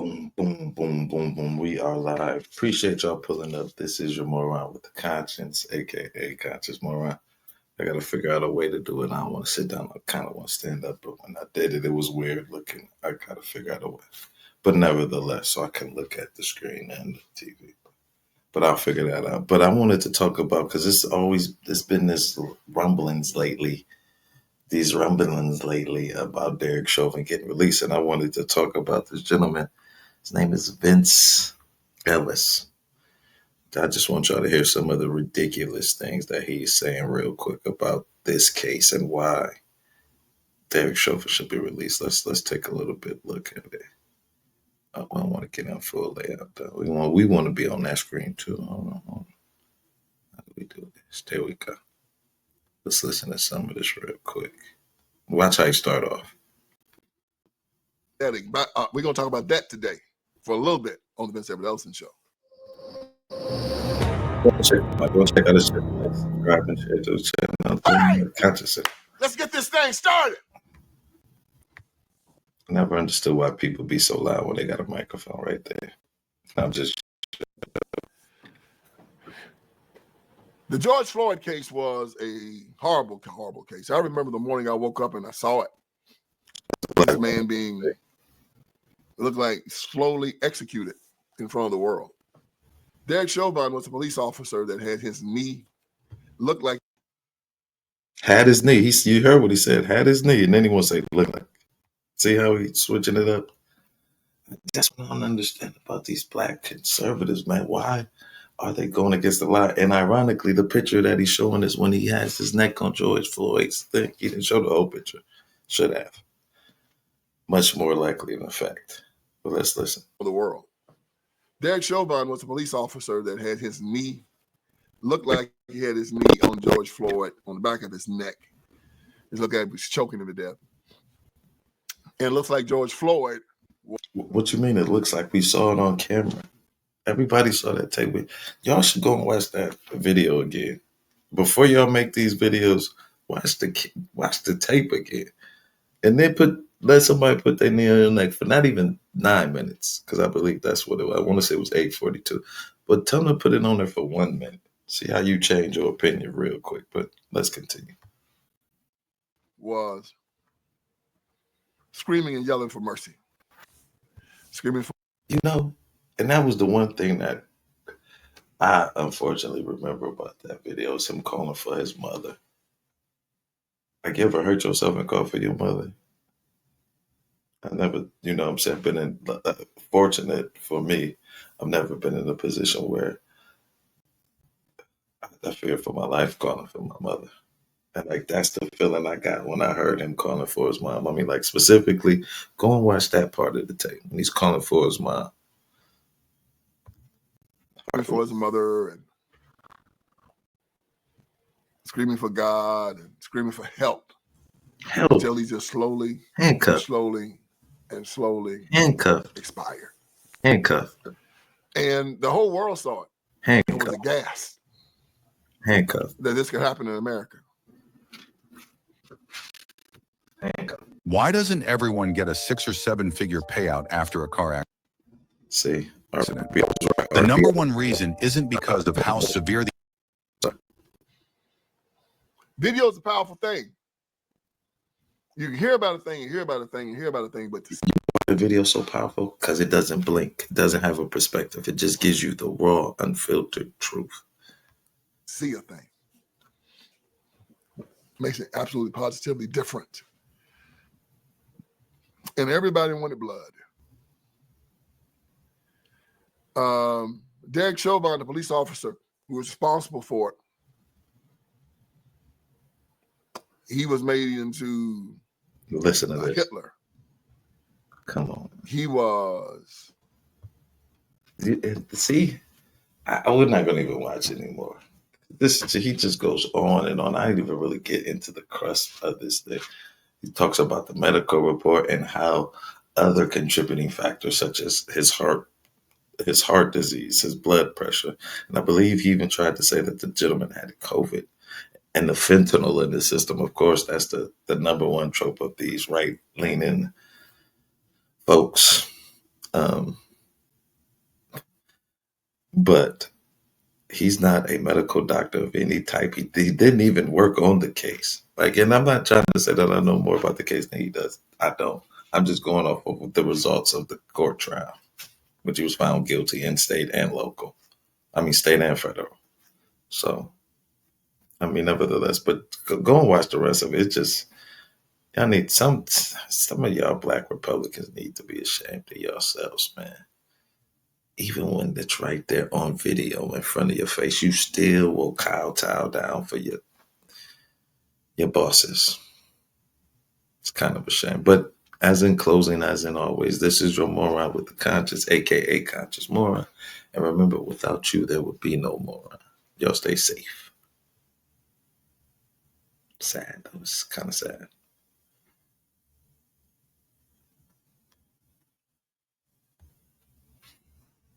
Boom, boom, boom, boom, boom. We are live. Appreciate y'all pulling up. This is your moron with the conscience, aka conscious moron. I gotta figure out a way to do it. I don't want to sit down. I kind of want to stand up, but when I did it, it was weird looking. I gotta figure out a way. But nevertheless, so I can look at the screen and the TV. But I'll figure that out. But I wanted to talk about because there's been these rumblings lately about Derek Chauvin getting released, and I wanted to talk about this gentleman. His name is Vince Ellis. I just want y'all to hear some of the ridiculous things that he's saying real quick about this case and why Derek Chauvin should be released. Let's take a little bit look at it. I don't want to get in full layout though. We want to be on that screen too. Hold on. How do we do this? There we go. Let's listen to some of this real quick. Watch how you start off. We're going to talk about that today for a little bit on the Vince Ellison Show. Go check out this shit. Subscribe and share to the channel. Hey! Let's get this thing started. I never understood why people be so loud when they got a microphone right there. I'm just. The George Floyd case was a horrible, horrible case. I remember the morning I woke up and I saw it. This man being looked like slowly executed in front of the world. Derek Chauvin was a police officer that had his knee looked like. Had his knee. You heard what he said. Had his knee. And then he wants to say, look like. See how he's switching it up? That's what I don't understand about these black conservatives, man. Why are they going against the lie? And ironically, the picture that he's showing is when he has his neck on George Floyd's thing. He didn't show the whole picture. Should have. Much more likely than fact. But let's listen. The world. Derek Chauvin was a police officer that had his knee, looked like he had his knee on George Floyd, on the back of his neck. It looked like he was choking him to death. And it looks like George Floyd. What you mean it looks like? We saw it on camera. Everybody saw that tape. Y'all should go and watch that video again. Before y'all make these videos, watch the tape again. And then let somebody put their knee on your neck for not even 9 minutes, because I believe that's what it was. I want to say it was 8:42. But tell them to put it on there for 1 minute. See how you change your opinion real quick. But let's continue. Was screaming and yelling for mercy. Screaming for... And that was the one thing that I unfortunately remember about that video, is him calling for his mother. Like, you ever hurt yourself and call for your mother? I never, been fortunate for me, I've never been in a position where I fear for my life calling for my mother. And like, that's the feeling I got when I heard him calling for his mom. I mean, like, specifically, go and watch that part of the tape when he's calling for his mom. For his mother, and screaming for God, and screaming for help. Until he just slowly, handcuffed, slowly expired. Handcuffed. And the whole world saw it. Handcuffed. It was aghast. Handcuffed. That this could happen in America. Handcuffed. Why doesn't everyone get a 6 or 7 figure payout after a car accident? See, the number one reason isn't because of how severe the... Video is a powerful thing. You can hear about a thing, but the video is so powerful because it doesn't blink. It doesn't have a perspective. It just gives you the raw, unfiltered truth. See a thing. Makes it absolutely positively different. And everybody wanted blood. Derek Chauvin, the police officer who was responsible for it, he was made into Hitler. Come on. He was. See, we're not going to even watch it anymore. He just goes on and on. I didn't even really get into the crust of this thing. He talks about the medical report and how other contributing factors, such as his heart disease, his blood pressure, and I believe he even tried to say that the gentleman had COVID. And the fentanyl in the system, of course, that's the number one trope of these right-leaning folks. Um, but he's not a medical doctor of any type. He didn't even work on the case. Like, and I'm not trying to say that I know more about the case than he does. I don't. I'm just going off of the results of the court trial, which he was found guilty in state and local. I mean, state and federal. So, I mean, nevertheless, but go and watch the rest of it. It's just, y'all need some of y'all black Republicans need to be ashamed of yourselves, man. Even when it's right there on video in front of your face, you still will kowtow down for your bosses. It's kind of a shame. But as in closing, as in always, this is your moron with the conscience, aka conscious moron. And remember, without you, there would be no moron. Y'all stay safe. Sad. That was kind of sad.